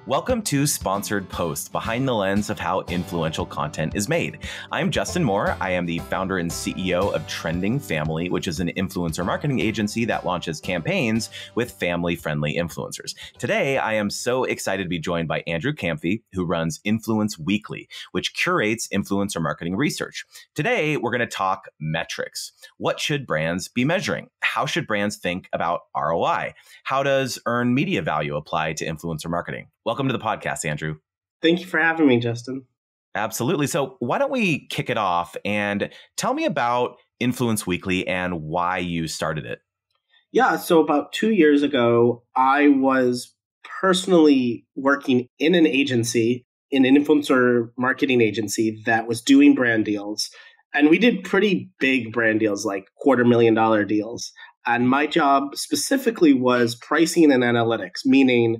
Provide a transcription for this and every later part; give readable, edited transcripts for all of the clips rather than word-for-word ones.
Welcome to Sponsored Posts, behind the lens of how influential content is made. I'm Justin Moore. I am the founder and CEO of Trending Family, which is an influencer marketing agency that launches campaigns with family-friendly influencers. Today, I am so excited to be joined by Andrew Kamphey, who runs Influence Weekly, which curates influencer marketing research. Today, we're going to talk metrics. What should brands be measuring? How should brands think about ROI? How does earned media value apply to influencer marketing? Welcome to the podcast, Andrew. Thank you for having me, Justin. Absolutely. So why don't we kick it off and tell me about Influence Weekly and why you started it? Yeah, so about 2 years ago, I was personally working in an agency, in an influencer marketing agency that was doing brand deals. And we did pretty big brand deals, like $250,000 deals. And my job specifically was pricing and analytics, meaning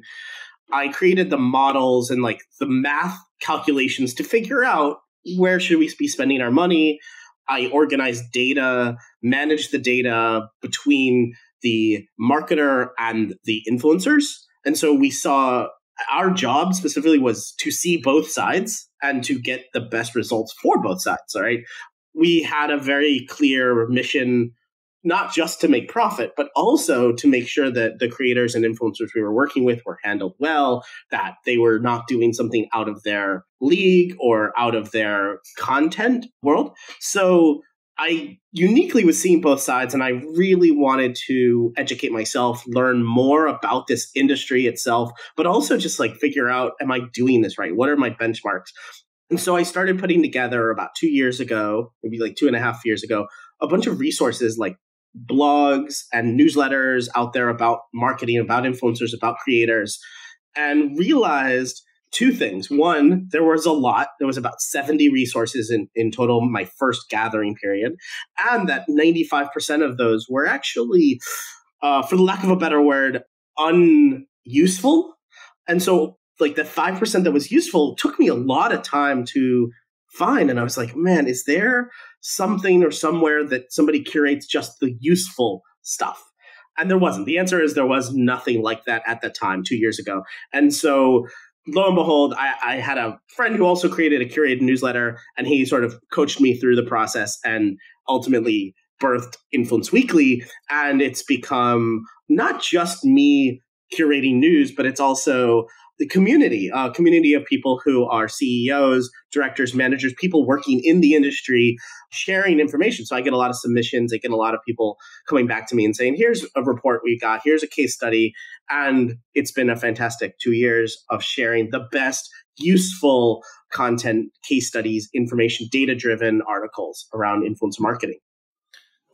I created the models and like the math calculations to figure out where should we be spending our money. I organized data, managed the data between the marketer and the influencers. And so we saw our job specifically was to see both sides and to get the best results for both sides. All right. We had a very clear mission, not just to make profit, but also to make sure that the creators and influencers we were working with were handled well, that they were not doing something out of their league or out of their content world. So I uniquely was seeing both sides, and I really wanted to educate myself, learn more about this industry itself, but also just like figure out, am I doing this right? What are my benchmarks? And so I started putting together about 2 years ago, maybe like 2.5 years ago, a bunch of resources like blogs and newsletters out there about marketing, about influencers, about creators, and realized two things. One, there was a lot. There was about 70 resources in total, my first gathering period, and that 95% of those were actually, for the lack of a better word, unuseful. And so like the 5% that was useful took me a lot of time to find. And I was like, man, is there something or somewhere that somebody curates just the useful stuff? And there wasn't. The answer is there was nothing like that at the time 2 years ago. And so lo and behold, I had a friend who also created a curated newsletter, and he sort of coached me through the process and ultimately birthed Influence Weekly. And it's become not just me curating news, but it's also the community, a community of people who are CEOs, directors, managers, people working in the industry, sharing information. So I get a lot of submissions. I get a lot of people coming back to me and saying, here's a report we got, here's a case study. And it's been a fantastic 2 years of sharing the best, useful content, case studies, information, data-driven articles around influencer marketing.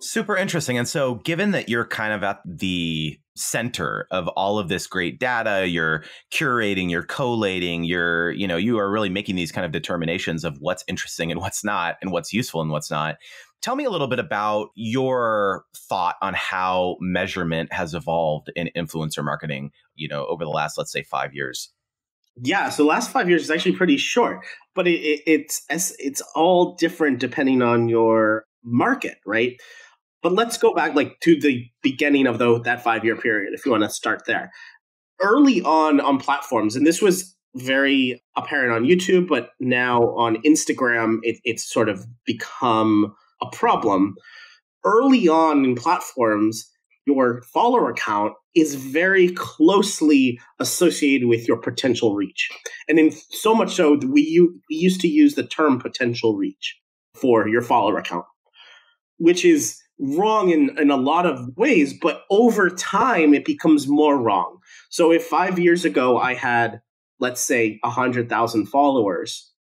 Super interesting. And so given that you're kind of at the center of all of this great data, you're curating, you're collating, you are really making these kind of determinations of what's interesting and what's not, and what's useful and what's not. Tell me a little bit about your thought on how measurement has evolved in influencer marketing, over the last, let's say, 5 years. Yeah, so the last 5 years is actually pretty short, but it's all different depending on your market, right? But let's go back to the beginning of that 5-year period, if you want to start there. Early on platforms, and this was very apparent on YouTube, but now on Instagram, it's sort of become a problem. Early on in platforms, your follower count is very closely associated with your potential reach. And in so much so, we used to use the term potential reach for your follower count, which is wrong in a lot of ways, but over time, it becomes more wrong. So if 5 years ago I had, let's say, 100,000 followers,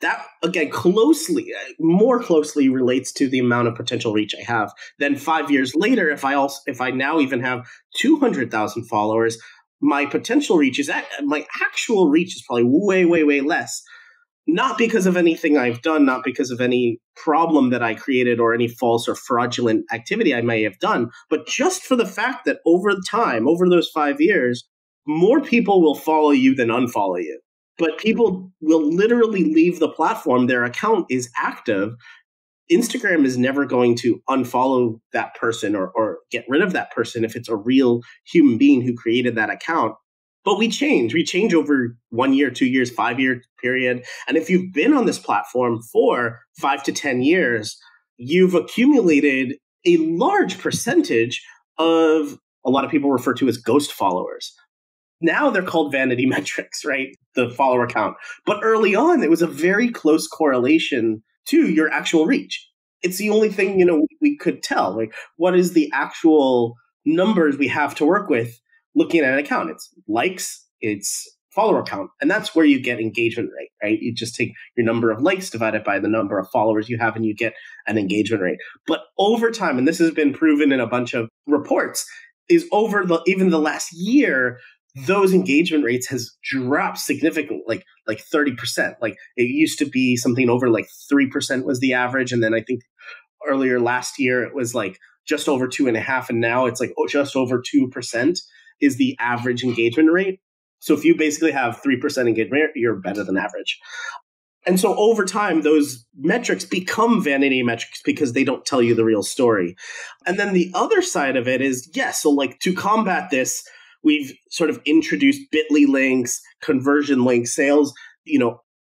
that, again, more closely relates to the amount of potential reach I have. Then 5 years later, if I now even have 200,000 followers, my potential reach my actual reach is probably way, way, way less. Not because of anything I've done, not because of any problem that I created or any false or fraudulent activity I may have done, but just for the fact that over time, over those 5 years, more people will follow you than unfollow you. But people will literally leave the platform. Their account is active. Instagram is never going to unfollow that person or get rid of that person if it's a real human being who created that account. But we change. We change over 1 year, 2 years, 5 year period. And if you've been on this platform for 5 to 10 years, you've accumulated a large percentage of a lot of people refer to as ghost followers. Now they're called vanity metrics, right? The follower count. But early on, it was a very close correlation to your actual reach. It's the only thing, we could tell. Like, what is the actual numbers we have to work with looking at an account? It's likes, it's follower count. And that's where you get engagement rate, right? You just take your number of likes divided by the number of followers you have, and you get an engagement rate. But over time, and this has been proven in a bunch of reports, is over even the last year, those engagement rates has dropped significantly, like 30%. Like, it used to be something over like 3% was the average. And then I think earlier last year, it was like just over 2.5%. And now it's like just over 2% is the average engagement rate. So if you basically have 3% engagement rate, you're better than average. And so over time, those metrics become vanity metrics because they don't tell you the real story. And then the other side of it is, yes, so like to combat this, we've sort of introduced bit.ly links, conversion links, sales,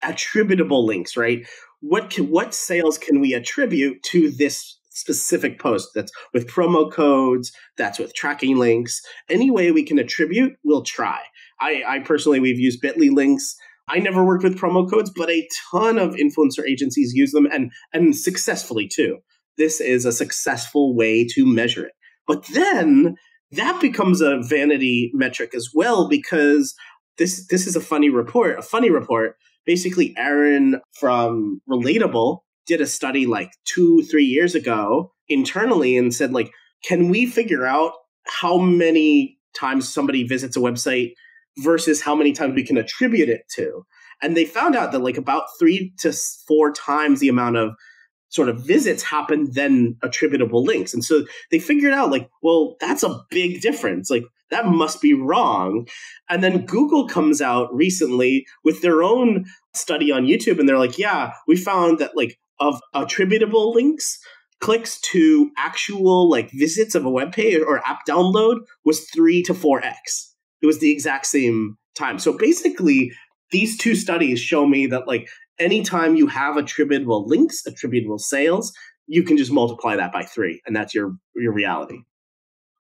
attributable links, right? What sales can we attribute to this specific post? That's with promo codes, that's with tracking links. Any way we can attribute, we'll try. I personally, we've used bit.ly links. I never worked with promo codes, but a ton of influencer agencies use them and successfully too. This is a successful way to measure it. But then that becomes a vanity metric as well, because this is a funny report. Basically, Aaron from Relatable did a study like 2-3 years ago internally and said, like, can we figure out how many times somebody visits a website versus how many times we can attribute it to? And they found out that like about 3 to 4 times the amount of sort of visits happen than attributable links. And so they figured out like, well, that's a big difference. Like, that must be wrong. And then Google comes out recently with their own study on YouTube. And they're like, yeah, we found that like of attributable links, clicks to actual like visits of a web page or app download was 3 to 4x. It was the exact same time. So basically, these two studies show me that like anytime you have attributable links, attributable sales, you can just multiply that by 3, and that's your reality.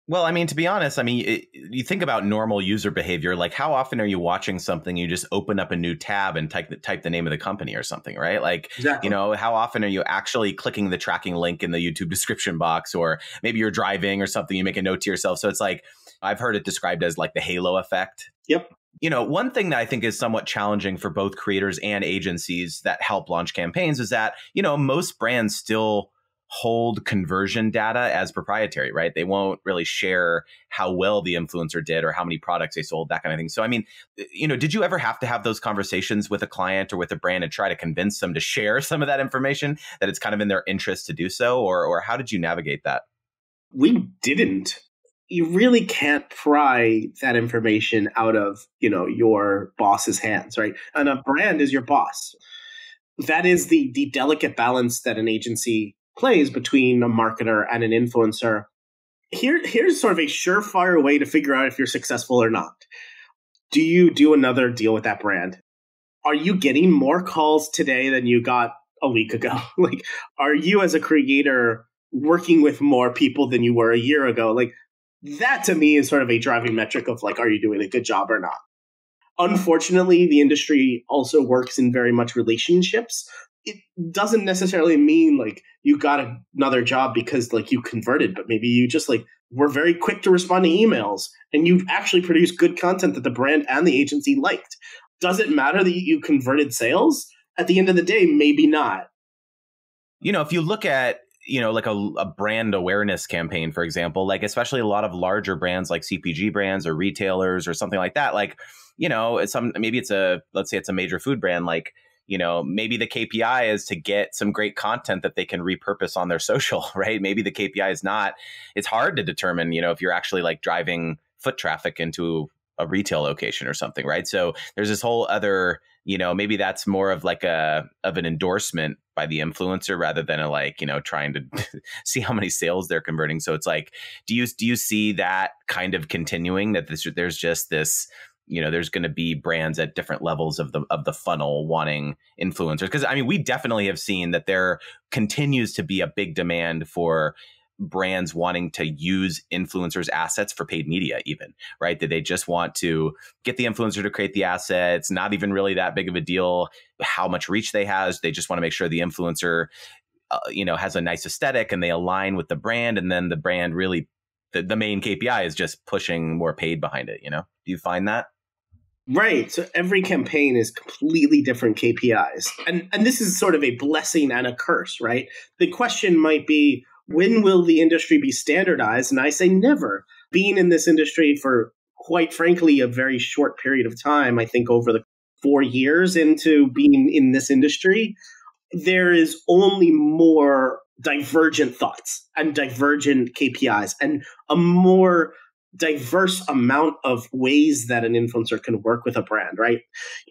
Well, I mean, to be honest, you think about normal user behavior, like how often are you watching something, you just open up a new tab and type the name of the company or something, right? Like, exactly. How often are you actually clicking the tracking link in the YouTube description box, or maybe you're driving or something, you make a note to yourself. So it's like, I've heard it described as like the halo effect. Yep. One thing that I think is somewhat challenging for both creators and agencies that help launch campaigns is that, most brands still hold conversion data as proprietary, right? They won't really share how well the influencer did or how many products they sold, that kind of thing. So, I mean, did you ever have to have those conversations with a client or with a brand and try to convince them to share some of that information, that it's kind of in their interest to do so? Or how did you navigate that? We didn't. You really can't pry that information out of, your boss's hands, right? And a brand is your boss. That is the delicate balance that an agency plays between a marketer and an influencer. Here's sort of a surefire way to figure out if you're successful or not. Do you do another deal with that brand? Are you getting more calls today than you got a week ago? Like, are you as a creator working with more people than you were a year ago? Like, that to me is sort of a driving metric of like, are you doing a good job or not? Unfortunately, the industry also works in very much relationships. It doesn't necessarily mean like you got another job because like you converted, but maybe you just like were very quick to respond to emails and you actually produced good content that the brand and the agency liked. Does it matter that you converted sales? At the end of the day, maybe not. If you look at like a brand awareness campaign, for example, like especially a lot of larger brands like CPG brands or retailers or something like that, like, let's say it's a major food brand, like, maybe the KPI is to get some great content that they can repurpose on their social, right? Maybe the KPI is not, it's hard to determine, if you're actually like driving foot traffic into a retail location or something, right? So there's this whole other, maybe that's more of like an endorsement by the influencer rather than trying to see how many sales they're converting. So it's like, do you see that kind of continuing, that there's just this there's going to be brands at different levels of the funnel wanting influencers. Because I mean, we definitely have seen that there continues to be a big demand for brands wanting to use influencers' assets for paid media, even, right? That they just want to get the influencer to create the assets, not even really that big of a deal how much reach they has. They just want to make sure the influencer, has a nice aesthetic and they align with the brand. And then the brand really, the main KPI is just pushing more paid behind it. Do you find that? Right. So every campaign is completely different KPIs. And this is sort of a blessing and a curse, right? The question might be, when will the industry be standardized? And I say never. Being in this industry for, quite frankly, a very short period of time, I think over the 4 years into being in this industry, there is only more divergent thoughts and divergent KPIs and a more diverse amount of ways that an influencer can work with a brand, right?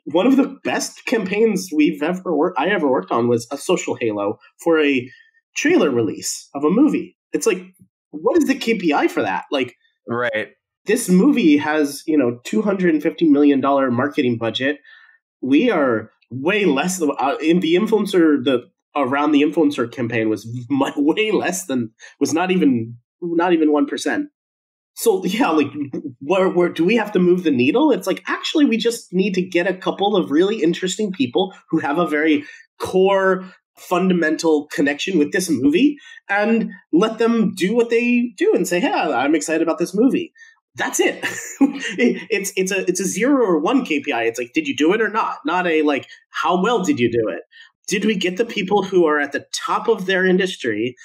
One of the best campaigns I ever worked on was a social halo for a trailer release of a movie. It's like, what is the KPI for that? Like, right. This movie has, $250 million marketing budget. We are way less in the influencer, around the influencer campaign was way less than, was not even 1%. So yeah, like where do we have to move the needle? It's like, actually, we just need to get a couple of really interesting people who have a very core fundamental connection with this movie and let them do what they do and say, hey, I'm excited about this movie. That's it. It's a 0 or 1 KPI. It's like, did you do it or not? Not a like, how well did you do it? Did we get the people who are at the top of their industry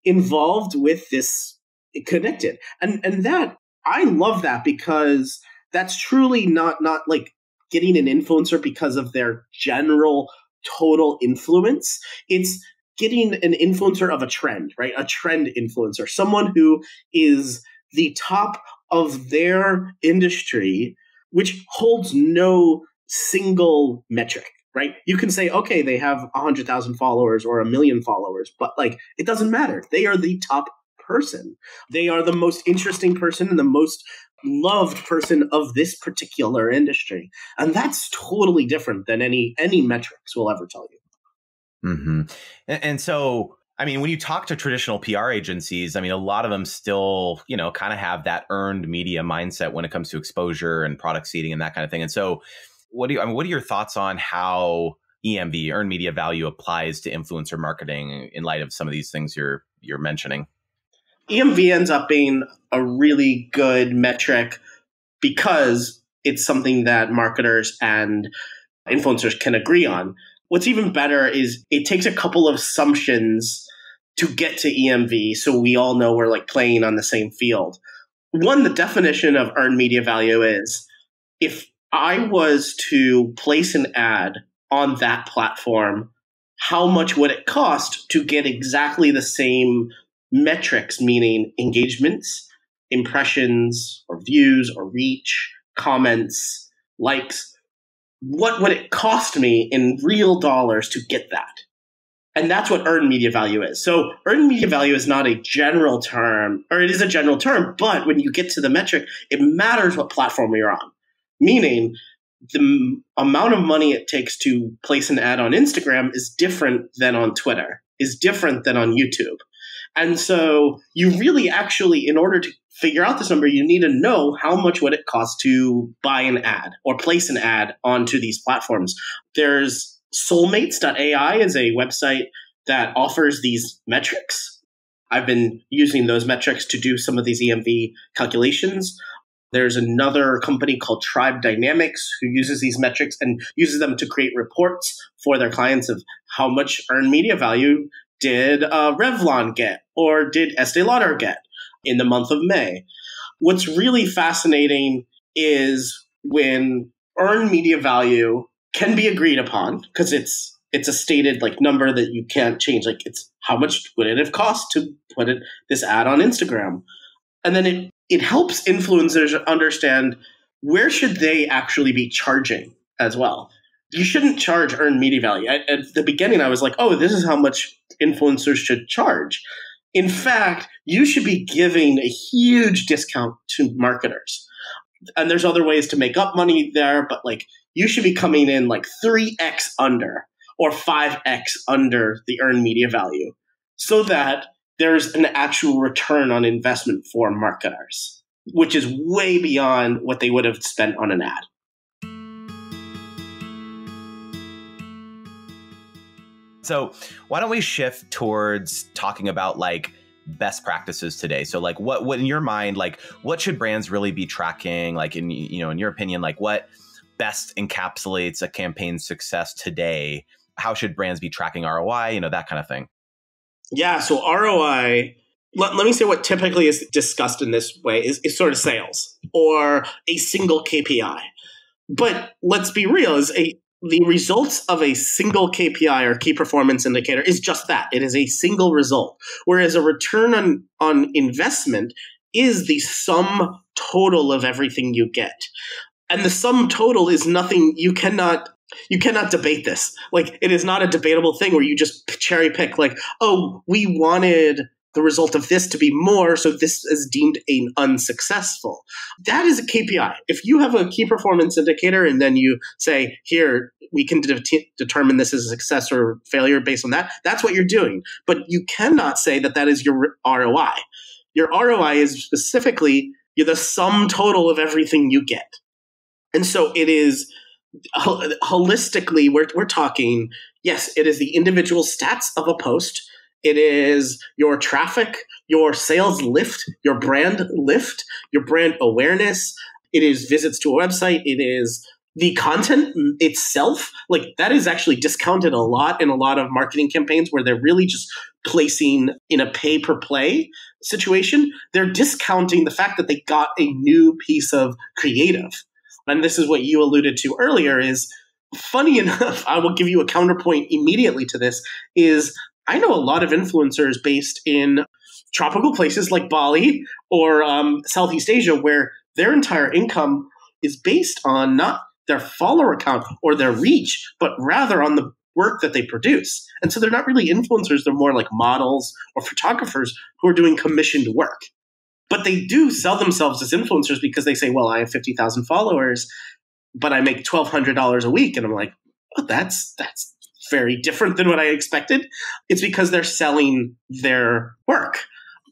involved with this, connected? And that, I love that, because that's truly not like getting an influencer because of their general total influence. It's getting an influencer of a trend, right? A trend influencer, someone who is the top of their industry, which holds no single metric, right? You can say, okay, they have 100,000 followers or 1 million followers, but like, it doesn't matter. They are the top person. They are the most interesting person and the most loved person of this particular industry. And that's totally different than any metrics will ever tell you. Mm-hmm. And so, I mean, when you talk to traditional PR agencies, I mean, a lot of them still, kind of have that earned media mindset when it comes to exposure and product seeding and that kind of thing. And so what are your thoughts on how EMV, earned media value, applies to influencer marketing in light of some of these things you're mentioning? EMV ends up being a really good metric because it's something that marketers and influencers can agree on. What's even better is it takes a couple of assumptions to get to EMV, so we all know we're like playing on the same field. One, the definition of earned media value is, if I was to place an ad on that platform, how much would it cost to get exactly the same metrics, meaning engagements, impressions, or views, or reach, comments, likes? What would it cost me in real dollars to get that? And that's what earned media value is. So earned media value is not a general term, or it is a general term, but when you get to the metric, it matters what platform you're on. Meaning, the amount of money it takes to place an ad on Instagram is different than on Twitter, is different than on YouTube. And so you really actually, in order to figure out this number, you need to know how much would it cost to buy an ad or place an ad onto these platforms. There's soulmates.ai is a website that offers these metrics. I've been using those metrics to do some of these EMV calculations. There's another company called Tribe Dynamics who uses these metrics and uses them to create reports for their clients of how much earned media value did Revlon get or did Estee Lauder get in the month of May. What's really fascinating is when earned media value can be agreed upon, because it's a stated like number that you can't change. Like, it's how much would it have cost to put this ad on Instagram? And then it helps influencers understand where should they actually be charging as well. You shouldn't charge earned media value. At the beginning, I was like, oh, this is how much influencers should charge. In fact, you should be giving a huge discount to marketers. And there's other ways to make up money there, but like you should be coming in like 3x under or 5x under the earned media value so that there's an actual return on investment for marketers, which is way beyond what they would have spent on an ad. So why don't we shift towards talking about like best practices today? So like what in your mind, like what should brands really be tracking? Like in your opinion, like what best encapsulates a campaign's success today? How should brands be tracking ROI? That kind of thing. Yeah. So ROI, let me say what typically is discussed in this way is sort of sales or a single KPI. But let's be real, the results of a single KPI or key performance indicator is just that. It is a single result. Whereas a return on investment is the sum total of everything you get. And the sum total is nothing, you cannot debate this. Like, it is not a debatable thing where you just cherry pick like, oh, we wanted the result of this to be more, so this is deemed an unsuccessful. That is a KPI. If you have a key performance indicator and then you say, here, we can determine this as a success or failure based on that, that's what you're doing. But you cannot say that that is your ROI. Your ROI is specifically the sum total of everything you get. And so it is holistically, we're talking, yes, it is the individual stats of a post. It is your traffic, your sales lift, your brand lift, your brand awareness. It is visits to a website. It is the content itself. Like, that is actually discounted a lot in a lot of marketing campaigns where they're really just placing in a pay-per-play situation. They're discounting the fact that they got a new piece of creative. And this is what you alluded to earlier is, funny enough, I will give you a counterpoint immediately to this, is I know a lot of influencers based in tropical places like Bali or Southeast Asia where their entire income is based on not their follower count or their reach, but rather on the work that they produce. And so they're not really influencers. They're more like models or photographers who are doing commissioned work. But they do sell themselves as influencers because they say, well, I have 50,000 followers, but I make $1,200 a week. And I'm like, oh, that's very different than what I expected. It's because they're selling their work.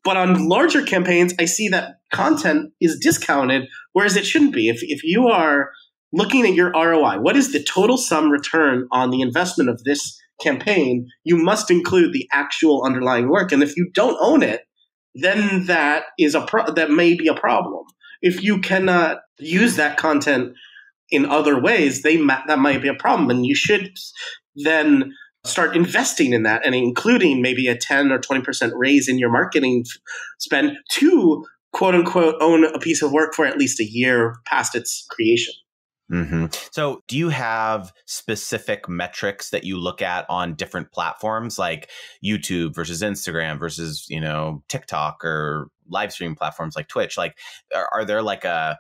But on larger campaigns, I see that content is discounted, whereas it shouldn't be. If you are looking at your ROI, what is the total sum return on the investment of this campaign? You must include the actual underlying work. And if you don't own it, then that is that may be a problem. If you cannot use that content in other ways, that might be a problem. And you should then start investing in that and including maybe a 10 or 20% raise in your marketing spend to, quote unquote, own a piece of work for at least a year past its creation. Mm-hmm. So do you have specific metrics that you look at on different platforms like YouTube versus Instagram versus, TikTok or live stream platforms like Twitch? Like, are there like a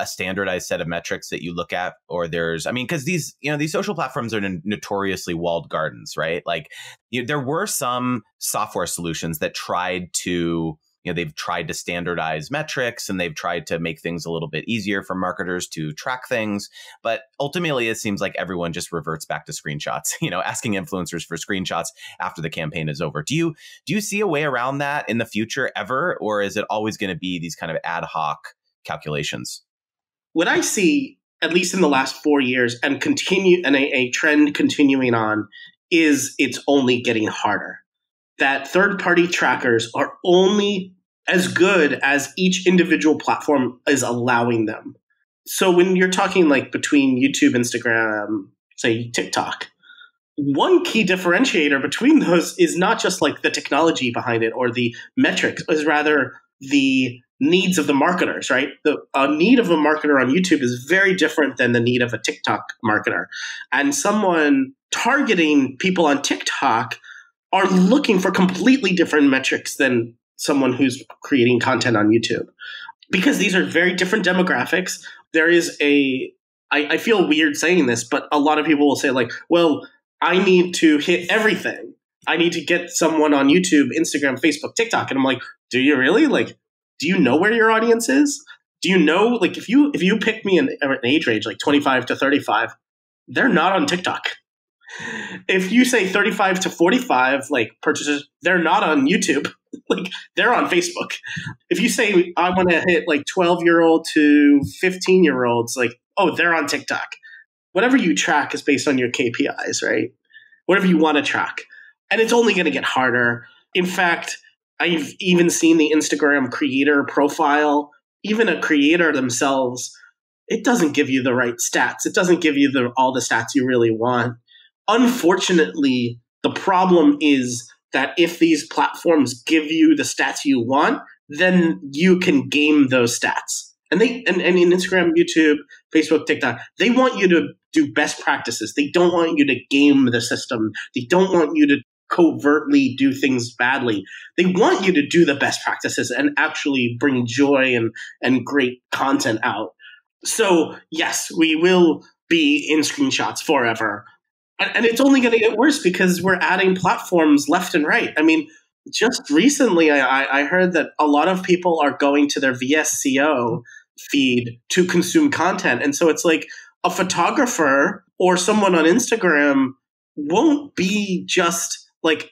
standardized set of metrics that you look at? Or because these social platforms are notoriously walled gardens, right? Like there were some software solutions that tried to they've tried to standardize metrics and they've tried to make things a little bit easier for marketers to track things. But ultimately, it seems like everyone just reverts back to screenshots, asking influencers for screenshots after the campaign is over. Do you see a way around that in the future ever? Or is it always going to be these kind of ad hoc calculations? What I see, at least in the last 4 years, and a trend continuing on, is it's only getting harder. That third-party trackers are only as good as each individual platform is allowing them. So when you're talking like between YouTube, Instagram, say TikTok, one key differentiator between those is not just like the technology behind it or the metrics, is rather the needs of the marketers, right? A need of a marketer on YouTube is very different than the need of a TikTok marketer. And someone targeting people on TikTok are looking for completely different metrics than someone who's creating content on YouTube. Because these are very different demographics. There is I feel weird saying this, but a lot of people will say like, well, I need to hit everything. I need to get someone on YouTube, Instagram, Facebook, TikTok. And I'm like, do you really? Like, do you know where your audience is? Do you know, like if you pick me an age range like 25 to 35, they're not on TikTok. If you say 35 to 45, like purchases, they're not on YouTube. Like they're on Facebook. If you say I want to hit like 12-year-old to 15-year-olds, like, oh, they're on TikTok. Whatever you track is based on your KPIs, right? Whatever you want to track. And it's only going to get harder. In fact, I've even seen the Instagram creator profile, even a creator themselves, it doesn't give you the right stats. It doesn't give you all the stats you really want. Unfortunately, the problem is that if these platforms give you the stats you want, then you can game those stats. And in Instagram, YouTube, Facebook, TikTok, they want you to do best practices. They don't want you to game the system. They don't want you to covertly do things badly. They want you to do the best practices and actually bring joy and great content out. So yes, we will be in screenshots forever. And it's only going to get worse because we're adding platforms left and right. I mean, just recently, I heard that a lot of people are going to their VSCO feed to consume content. And so it's like a photographer or someone on Instagram won't be just like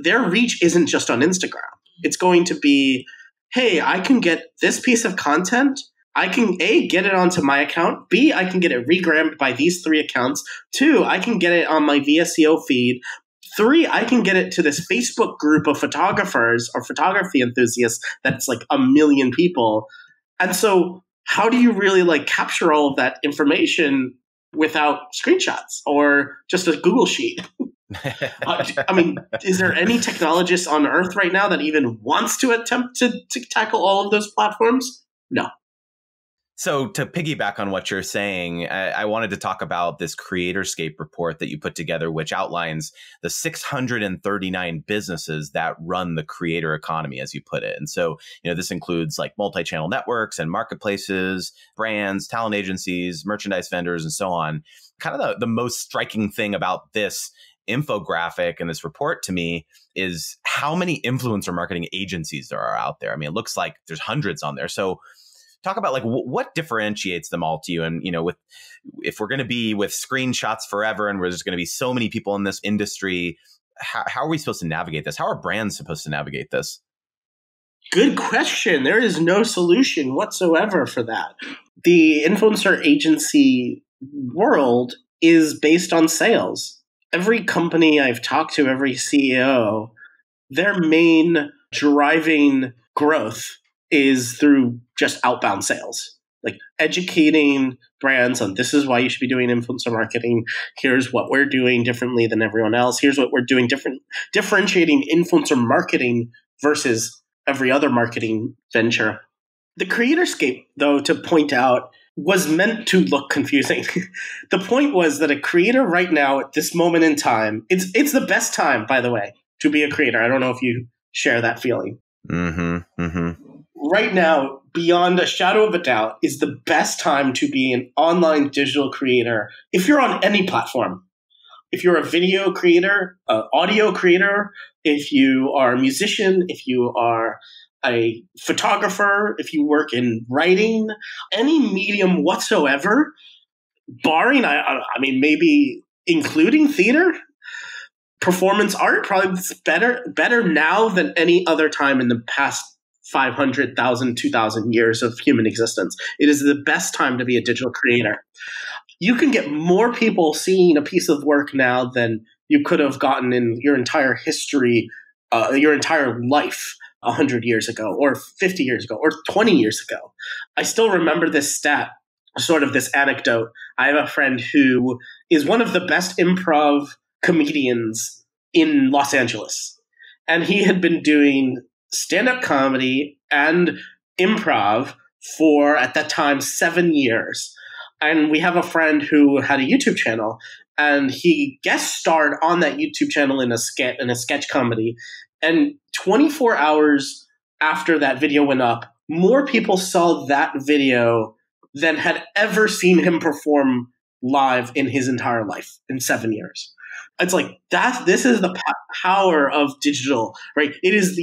their reach isn't just on Instagram. It's going to be, hey, I can get this piece of content. I can A, get it onto my account. B, I can get it regrammed by these 3 accounts. 2, I can get it on my VSCO feed. 3, I can get it to this Facebook group of photographers or photography enthusiasts that's like 1 million people. And so how do you really like capture all of that information without screenshots or just a Google sheet? I mean, is there any technologist on earth right now that even wants to attempt to tackle all of those platforms? No. So to piggyback on what you're saying, I wanted to talk about this Creatorscape report that you put together, which outlines the 639 businesses that run the creator economy, as you put it. And so, this includes like multi-channel networks and marketplaces, brands, talent agencies, merchandise vendors, and so on. Kind of the most striking thing about this infographic and this report to me is how many influencer marketing agencies there are out there. I mean, it looks like there's hundreds on there. So talk about like what differentiates them all to you. And, if we're going to be with screenshots forever and there's going to be so many people in this industry, how are we supposed to navigate this? How are brands supposed to navigate this? Good question. There is no solution whatsoever for that. The influencer agency world is based on sales. Every company I've talked to, every CEO, their main driving growth is through just outbound sales, like educating brands on this is why you should be doing influencer marketing. Here's what we're doing differently than everyone else. Here's what we're doing different, differentiating influencer marketing versus every other marketing venture. The Creatorscape, though, to point out, was meant to look confusing. The point was that a creator right now at this moment in time, it's the best time, by the way, to be a creator. I don't know if you share that feeling. Mm-hmm. Mm-hmm. Right now, beyond a shadow of a doubt, is the best time to be an online digital creator if you're on any platform. If you're a video creator, an audio creator, if you are a musician, if you are a photographer, if you work in writing, any medium whatsoever, barring, I mean, maybe including theater, performance art, probably better now than any other time in the past 500,000, 2,000 years of human existence. It is the best time to be a digital creator. You can get more people seeing a piece of work now than you could have gotten in your entire history, your entire life 100 years ago, or 50 years ago, or 20 years ago. I still remember this stat, sort of this anecdote. I have a friend who is one of the best improv comedians in Los Angeles. And he had been doing stand-up comedy and improv for, at that time, 7 years. And we have a friend who had a YouTube channel, and he guest starred on that YouTube channel in a sketch comedy. And 24 hours after that video went up, more people saw that video than had ever seen him perform live in his entire life in 7 years. It's like this is the power of digital, right? It is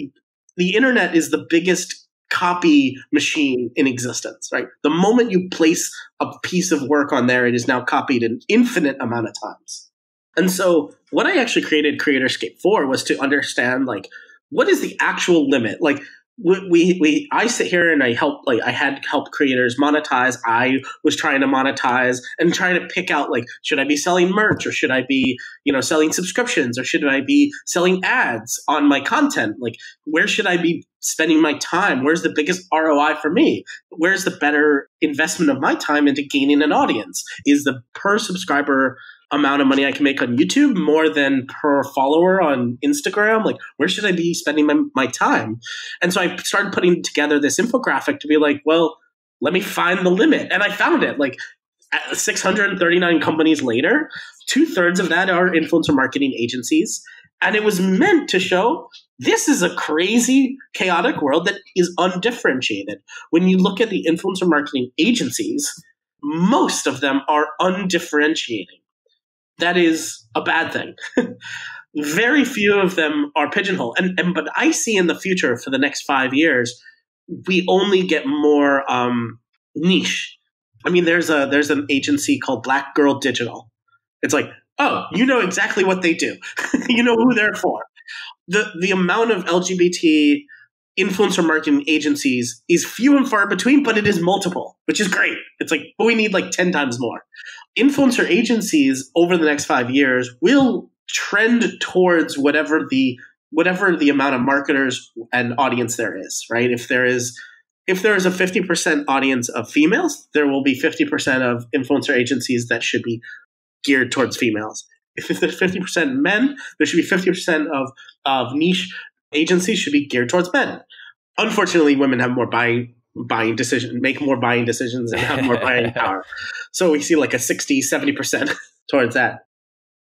the internet is the biggest copy machine in existence, right? The moment you place a piece of work on there, it is now copied an infinite amount of times. And so what I actually created Creatorscape for was to understand, like, what is the actual limit? Like, I sit here and I had helped creators monetize. I was trying to monetize and trying to pick out, like, should I be selling merch, or should I be, selling subscriptions, or should I be selling ads on my content? Like, where should I be spending my time? Where's the biggest ROI for me? Where's the better investment of my time into gaining an audience? Is the per subscriber amount of money I can make on YouTube more than per follower on Instagram? Like, where should I be spending my time? And so I started putting together this infographic to be like, well, let me find the limit. And I found it. Like, 639 companies later, 2/3 of that are influencer marketing agencies. And it was meant to show this is a crazy, chaotic world that is undifferentiated. When you look at the influencer marketing agencies, most of them are undifferentiating. That is a bad thing. Very few of them are pigeonholed. But I see in the future, for the next 5 years, we only get more niche. I mean, there's an agency called Black Girl Digital. It's like, oh, you know exactly what they do. You know who they're for. The amount of LGBT influencer marketing agencies is few and far between, but it is multiple, which is great. It's like, but we need like 10 times more. Influencer agencies over the next 5 years will trend towards whatever the amount of marketers and audience there is, right? If there is a 50% audience of females, there will be 50% of influencer agencies that should be geared towards females. If there's 50% men, there should be 50% of niche agencies should be geared towards men. Unfortunately, women have more buying decisions, make more buying decisions, and have more buying power. So we see like a 60-70% towards that.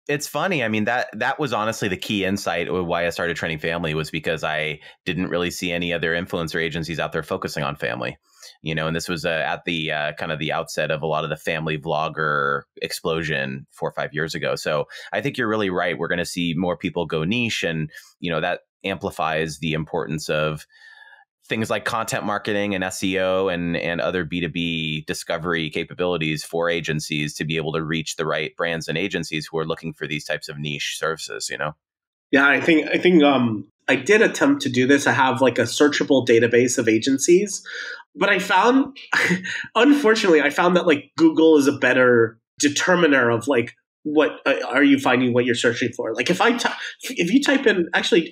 It's funny. I mean, that was honestly the key insight of why I started Trending Family, was because I didn't really see any other influencer agencies out there focusing on family. And this was at the kind of the outset of a lot of the family vlogger explosion 4 or 5 years ago. So I think you're really right. We're going to see more people go niche, and that amplifies the importance of things like content marketing and SEO and other B2B discovery capabilities for agencies to be able to reach the right brands and agencies who are looking for these types of niche services. Yeah, I think I did attempt to do this. I have like a searchable database of agencies, but I found, unfortunately, that like Google is a better determiner of like, what are you finding what you're searching for? Like if you type in, actually,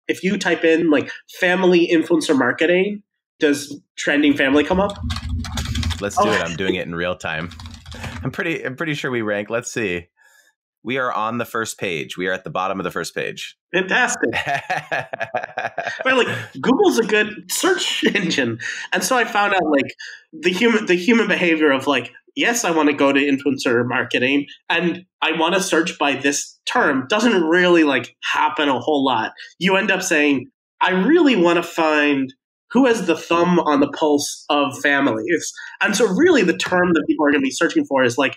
if you type in like family influencer marketing, does Trending Family come up? Let's do it. I'm doing it in real time. I'm pretty sure we rank. Let's see. We are on the first page. We are at the bottom of the first page. Fantastic. But like Google's a good search engine. And so I found out like the human behavior of like, yes, I want to go to influencer marketing and I want to search by this term doesn't really like happen a whole lot. You end up saying, I really want to find who has the thumb on the pulse of families. And so really the term that people are going to be searching for is like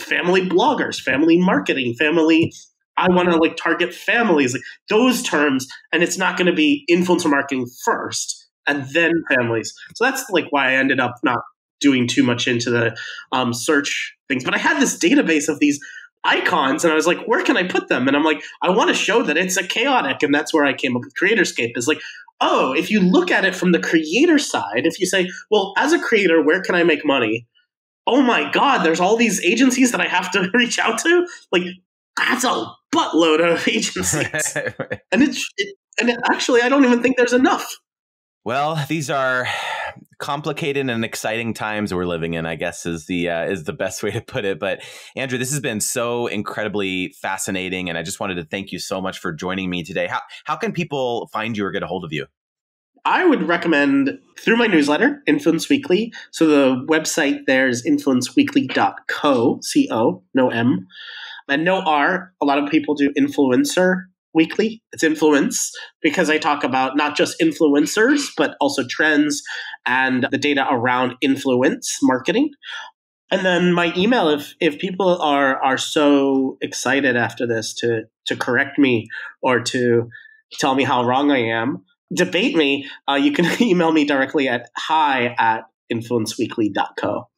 family bloggers, family marketing, family. I want to like target families, like those terms. And it's not going to be influencer marketing first and then families. So that's like why I ended up not doing too much into the search things. But I had this database of these icons and I was like, where can I put them? And I'm like, I want to show that it's a chaotic. And that's where I came up with Creatorscape, is like, oh, if you look at it from the creator side, if you say, well, as a creator, where can I make money? Oh my God, there's all these agencies that I have to reach out to. Like, that's a buttload of agencies. And actually, I don't even think there's enough. Well, these are complicated and exciting times we're living in, I guess, is the best way to put it. But Andrew, this has been so incredibly fascinating, and I just wanted to thank you so much for joining me today. How can people find you or get a hold of you? I would recommend through my newsletter, Influence Weekly. So the website there is influenceweekly.co, C-O, no M, and no R. A lot of people do Influencer Weekly. It's influence because I talk about not just influencers, but also trends and the data around influence marketing. And then my email, if people are so excited after this to correct me or to tell me how wrong I am, debate me, you can email me directly at hi@influenceweekly.co.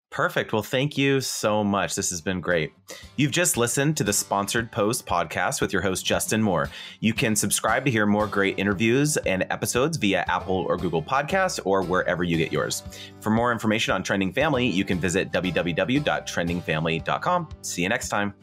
Perfect. Well, thank you so much. This has been great. You've just listened to the Sponsored Post podcast with your host, Justin Moore. You can subscribe to hear more great interviews and episodes via Apple or Google Podcasts or wherever you get yours. For more information on Trending Family, you can visit www.trendingfamily.com. See you next time.